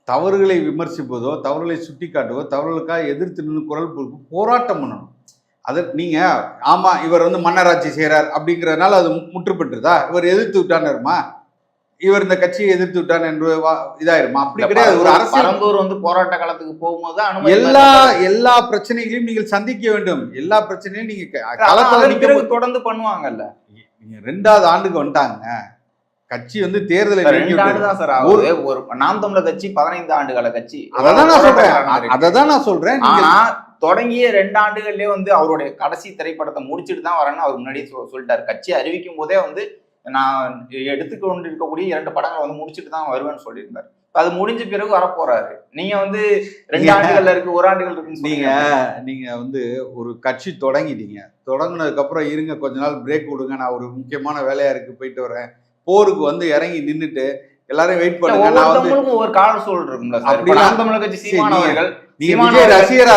தவறுகளை விமர்சிப்பதோ, தவறுகளை சுட்டிக்காட்டுவதோ, தவறுகளுக்காக எதிர்த்து நின்று குரல் போராட்டம் பண்ணணும். அதை நீங்க ஆமா இவர் வந்து மன்னராட்சி செய்கிறார் அப்படிங்கிறதுனால அது முற்றுப்பெற்றுதா? இவர் எதிர்த்து விட்டான்மா, இவர் இந்த கட்சியை எதிர்த்து விட்டான் என்று இதாயிருமா? அப்படி கிடையாது. ஒரு அரசியல் வந்து போராட்ட காலத்துக்கு போகும்போது எல்லா பிரச்சனைகளையும் நீங்கள் சந்திக்க வேண்டும். எல்லா பிரச்சனையும் நீங்க தொடர்ந்து பண்ணுவாங்கல்ல. 2வது ஆண்டுக்கு வந்துட்டாங்க. கட்சி வந்து தேர்தலை 2 ஆண்டு தான் சார் ஆகுது. ஒரு நாம் தமிழர் கட்சி 15 ஆண்டுகால கட்சி. அததான் நான் சொல்றேன். ஆனா தொடங்கிய 2 ஆண்டுகள்லயே வந்து அவருடைய கடைசி திரைப்படத்தை முடிச்சுட்டு தான் வரேன்னு அவர் முன்னாடியே சொல்லிட்டாரு. கட்சி அறிவிக்கும் போதே வந்து நான் எடுத்துக்கொண்டிருக்கக்கூடிய 2 படங்களை வந்து முடிச்சுட்டு தான் வருவேன்னு சொல்லியிருந்தாரு. அது முடிஞ்ச பிறகு வரப்போறாரு. நீங்க வந்து 2 ஆண்டுகள்ல இருக்கு, 1 ஆண்டுகள் இருக்குன்னு நீங்க வந்து ஒரு கட்சி தொடங்கிட்டீங்க. தொடங்கினதுக்கு அப்புறம் இருங்க கொஞ்ச நாள் பிரேக் விடுங்க, நான் ஒரு முக்கியமான வேலையா இருக்கு போயிட்டு வரேன், போருக்கு வந்து இறங்கி நின்றுட்டு எல்லாரும் வெயிட் பண்ணுங்க. ஒவ்வொரு கால சூழல் இருக்கும்ல. தமிழக கட்சி சீமான் அவர்கள் ரசிகரா